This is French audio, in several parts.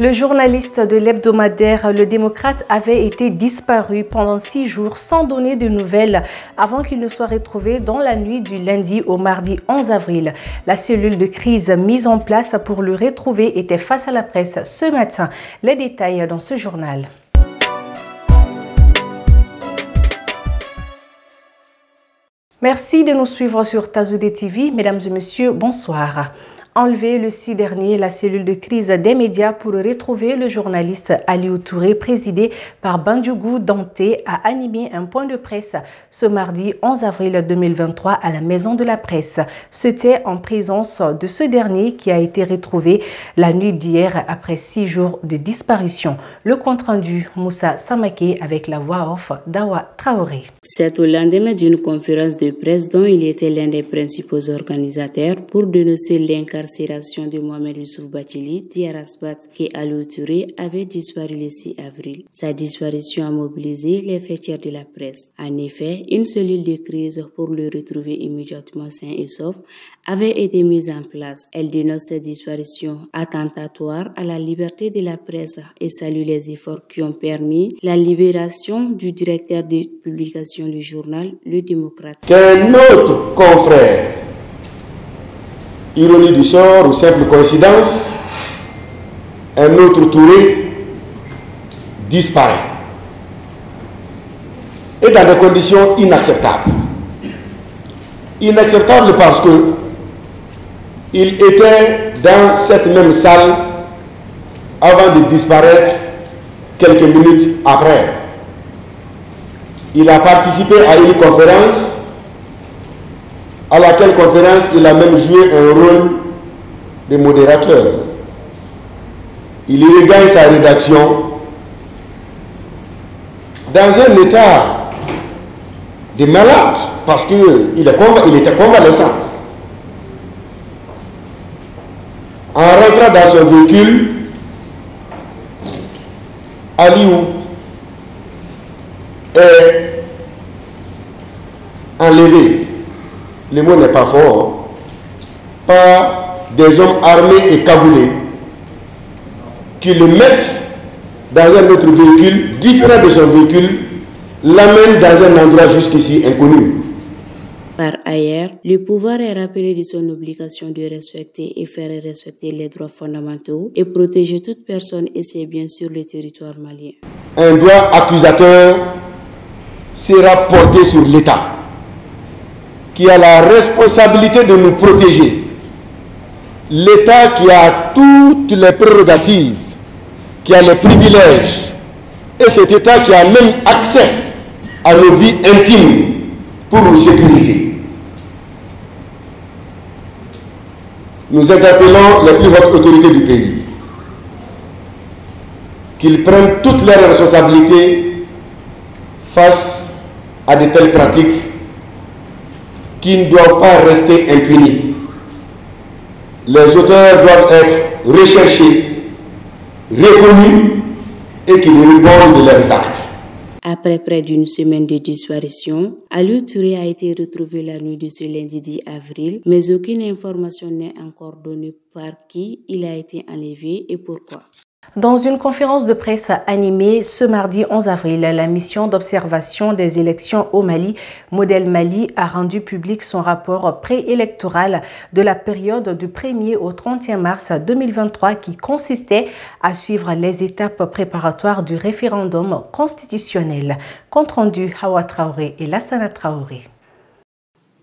Le journaliste de l'hebdomadaire Le Démocrate avait été disparu pendant 6 jours sans donner de nouvelles avant qu'il ne soit retrouvé dans la nuit du lundi au mardi 11 avril. La cellule de crise mise en place pour le retrouver était face à la presse ce matin. Les détails dans ce journal. Merci de nous suivre sur Tazoudé TV. Mesdames et messieurs, bonsoir. Enlevé le 6 dernier, la cellule de crise des médias pour retrouver le journaliste Aliou Touré, présidé par Bandiougou Danté, a animé un point de presse ce mardi 11 avril 2023 à la Maison de la Presse. C'était en présence de ce dernier qui a été retrouvé la nuit d'hier après 6 jours de disparition. Le compte-rendu, Moussa Samaké avec la voix off d'Awa Traoré. C'est au lendemain d'une conférence de presse dont il était l'un des principaux organisateurs pour dénoncer l'incarcération de Mohamed Youssouf Bathily, dit Arasbat, que Aliou Touré avait disparu le 6 avril. Sa disparition a mobilisé les fêtières de la presse. En effet, une cellule de crise pour le retrouver immédiatement sain et sauf avait été mise en place. Elle dénonce cette disparition attentatoire à la liberté de la presse et salue les efforts qui ont permis la libération du directeur de publication du journal Le Démocrate. Qu'un autre confrère, ironie du sort ou simple coïncidence, un autre Touré disparaît. Et dans des conditions inacceptables. Inacceptables parce que il était dans cette même salle avant de disparaître quelques minutes après. Il a participé à une conférence à laquelle conférence il a même joué un rôle de modérateur. Il y regagne sa rédaction dans un état de malade parce qu'il était convalescent. En rentrant dans son véhicule, Aliou est enlevé. Le mot n'est pas fort, par des hommes armés et cagoulés qui le mettent dans un autre véhicule, différent de son véhicule, l'amènent dans un endroit jusqu'ici inconnu. Par ailleurs, le pouvoir est rappelé de son obligation de respecter et faire respecter les droits fondamentaux et protéger toute personne et ses biens sur le territoire malien. Un droit accusateur sera porté sur l'État, qui a la responsabilité de nous protéger. L'État qui a toutes les prérogatives, qui a les privilèges, et cet État qui a même accès à nos vies intimes pour nous sécuriser. Nous interpellons les plus hautes autorités du pays qu'ils prennent toutes leurs responsabilités face à de telles pratiques qui ne doivent pas rester impunis. Les auteurs doivent être recherchés, reconnus et qu'ils répondent de leurs actes. Après près d'une semaine de disparition, Aliou Touré a été retrouvé la nuit de ce lundi 10 avril, mais aucune information n'est encore donnée par qui il a été enlevé et pourquoi. Dans une conférence de presse animée ce mardi 11 avril, la mission d'observation des élections au Mali, Modèle Mali, a rendu public son rapport préélectoral de la période du 1er au 31 mars 2023 qui consistait à suivre les étapes préparatoires du référendum constitutionnel. Compte rendu Awa Traoré et Lassana Traoré.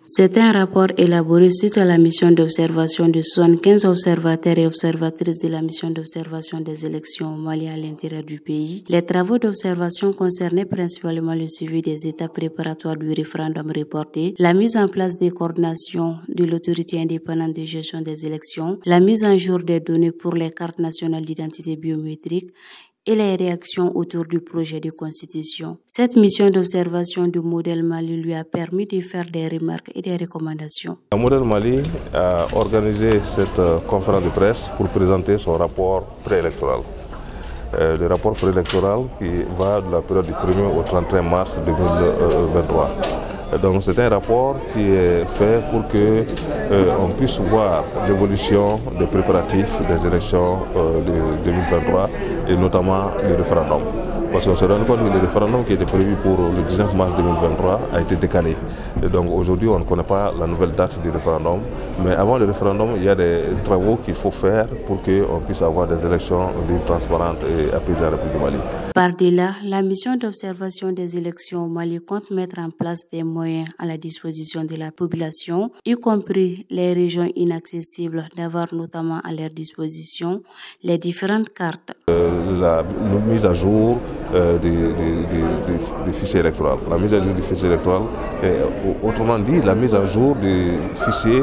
C'est un rapport élaboré suite à la mission d'observation de 75 observateurs et observatrices de la mission d'observation des élections au Mali à l'intérieur du pays. Les travaux d'observation concernaient principalement le suivi des étapes préparatoires du référendum reporté, la mise en place des coordinations de l'autorité indépendante de gestion des élections, la mise en jour des données pour les cartes nationales d'identité biométrique et les réactions autour du projet de constitution. Cette mission d'observation du Modèle Mali lui a permis de faire des remarques et des recommandations. Le Modèle Mali a organisé cette conférence de presse pour présenter son rapport préélectoral. Le rapport préélectoral qui va de la période du 1er au 31 mars 2023. Donc c'est un rapport qui est fait pour que on puisse voir l'évolution des préparatifs des élections de 2023 et notamment le référendum. Parce qu'on s'est rendu compte que le référendum qui était prévu pour le 19 mars 2023 a été décalé. Et donc aujourd'hui, on ne connaît pas la nouvelle date du référendum. Mais avant le référendum, il y a des travaux qu'il faut faire pour qu'on puisse avoir des élections libres, transparentes et apaisées en République du Mali. Par-delà, la mission d'observation des élections au Mali compte mettre en place des moyens à la disposition de la population, y compris les régions inaccessibles, d'avoir notamment à leur disposition les différentes cartes. La mise à jour du fichier électoral. La mise à jour du fichier électoral, autrement dit, la mise à jour du fichier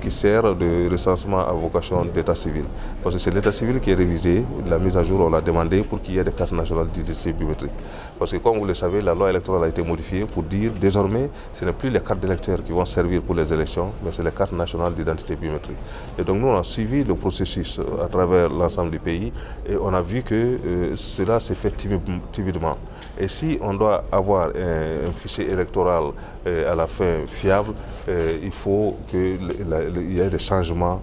qui sert de recensement à vocation d'état civil. Parce que c'est l'état civil qui est révisé, la mise à jour, on l'a demandé pour qu'il y ait des cartes nationales d'identité biométrique. Parce que comme vous le savez, la loi électorale a été modifiée pour dire désormais, ce n'est plus les cartes d'électeurs qui vont servir pour les élections, mais c'est les cartes nationales d'identité biométrique. Et donc nous, on a suivi le processus à travers l'ensemble du pays et on a vu que cela s'est fait timidement. Et si on doit avoir un fichier électoral à la fin fiable, il faut qu'il y ait des changements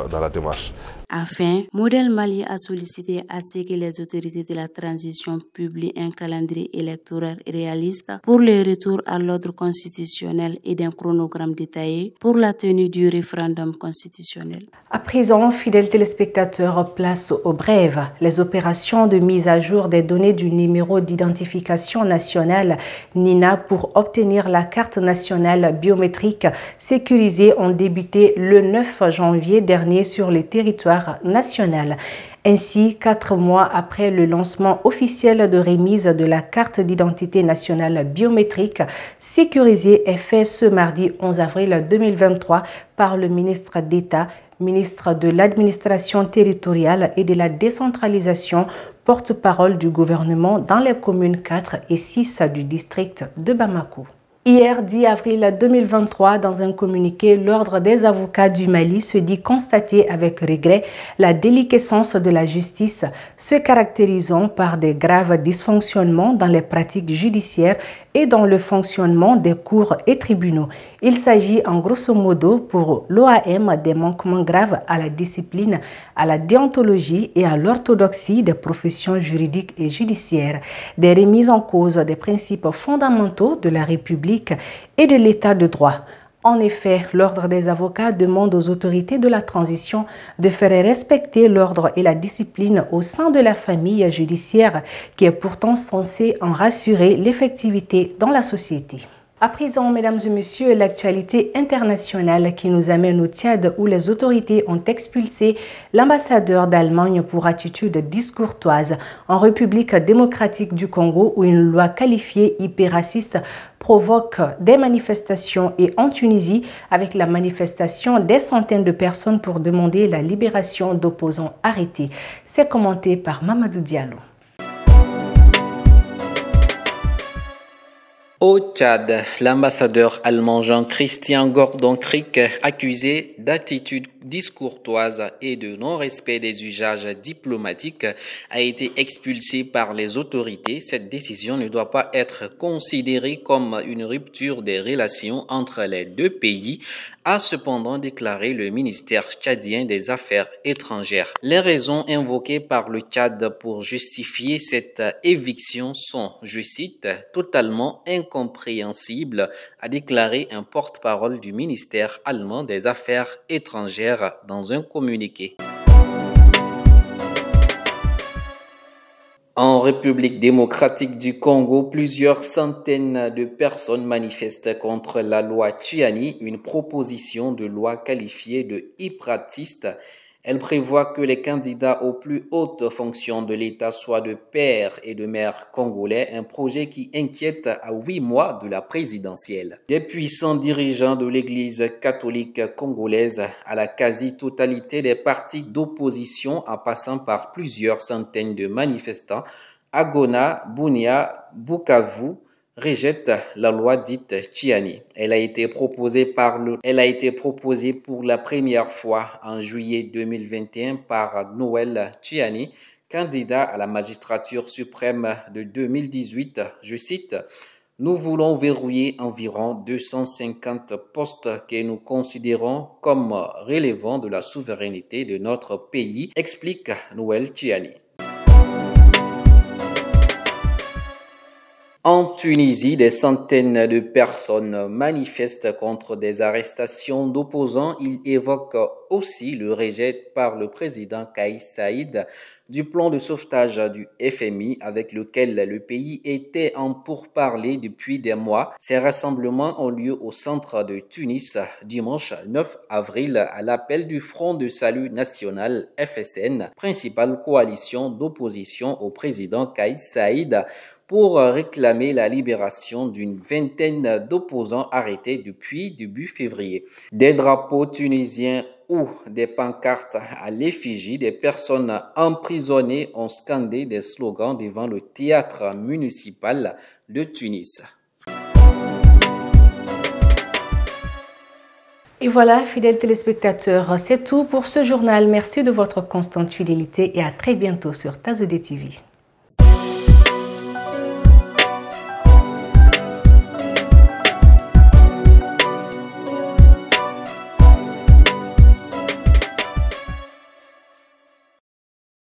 dans la démarche. Enfin, Modèle Mali a sollicité à ce que les autorités de la transition publient un calendrier électoral réaliste pour le retour à l'ordre constitutionnel et d'un chronogramme détaillé pour la tenue du référendum constitutionnel. À présent, fidèles téléspectateurs, place aux brèves. Les opérations de mise à jour des données du numéro d'identification nationale NINA pour obtenir la carte nationale biométrique sécurisée ont débuté le 9 janvier dernier sur le territoire national. Ainsi, 4 mois après le lancement officiel de remise de la carte d'identité nationale biométrique sécurisée est fait ce mardi 11 avril 2023 par le ministre d'État, ministre de l'administration territoriale et de la décentralisation, porte-parole du gouvernement dans les communes 4 et 6 du district de Bamako. Hier, 10 avril 2023, dans un communiqué, l'Ordre des avocats du Mali se dit constater avec regret la déliquescence de la justice, se caractérisant par des graves dysfonctionnements dans les pratiques judiciaires et dans le fonctionnement des cours et tribunaux. Il s'agit en grosso modo pour l'OAM des manquements graves à la discipline, à la déontologie et à l'orthodoxie des professions juridiques et judiciaires, des remises en cause des principes fondamentaux de la République et de l'État de droit. En effet, l'Ordre des avocats demande aux autorités de la transition de faire respecter l'ordre et la discipline au sein de la famille judiciaire qui est pourtant censée en rassurer l'effectivité dans la société. À présent, mesdames et messieurs, l'actualité internationale qui nous amène au Tchad où les autorités ont expulsé l'ambassadeur d'Allemagne pour attitude discourtoise, en République démocratique du Congo où une loi qualifiée hyper-raciste provoque des manifestations et en Tunisie avec la manifestation des centaines de personnes pour demander la libération d'opposants arrêtés. C'est commenté par Mamadou Diallo. Au Tchad, l'ambassadeur allemand Jean-Christian Gordon Crick, accusé d'attitude discourtoise et de non-respect des usages diplomatiques, a été expulsé par les autorités. Cette décision ne doit pas être considérée comme une rupture des relations entre les deux pays, a cependant déclaré le ministère tchadien des Affaires étrangères. Les raisons invoquées par le Tchad pour justifier cette éviction sont, je cite, totalement incompréhensibles, a déclaré un porte-parole du ministère allemand des Affaires étrangères dans un communiqué. En République démocratique du Congo, plusieurs centaines de personnes manifestent contre la loi Tchiani, une proposition de loi qualifiée de hypratiste. Elle prévoit que les candidats aux plus hautes fonctions de l'État soient de pères et de mères congolais, un projet qui inquiète à 8 mois de la présidentielle. Des puissants dirigeants de l'Église catholique congolaise à la quasi-totalité des partis d'opposition en passant par plusieurs centaines de manifestants, à Goma, Bunia, Bukavu, rejette la loi dite Tchiani. Elle a été proposée pour la première fois en juillet 2021 par Noël Tchiani, candidat à la magistrature suprême de 2018. Je cite, Nous voulons verrouiller environ 250 postes que nous considérons comme relevant de la souveraineté de notre pays, explique Noël Chiani. En Tunisie, des centaines de personnes manifestent contre des arrestations d'opposants. Ils évoquent aussi le rejet par le président Kais Saïd du plan de sauvetage du FMI avec lequel le pays était en pourparlers depuis des mois. Ces rassemblements ont lieu au centre de Tunis dimanche 9 avril à l'appel du Front de Salut National FSN, principale coalition d'opposition au président Kais Saïd, pour réclamer la libération d'une vingtaine d'opposants arrêtés depuis début février. Des drapeaux tunisiens ou des pancartes à l'effigie des personnes emprisonnées ont scandé des slogans devant le théâtre municipal de Tunis. Et voilà, fidèles téléspectateurs, c'est tout pour ce journal. Merci de votre constante fidélité et à très bientôt sur Tazodé TV.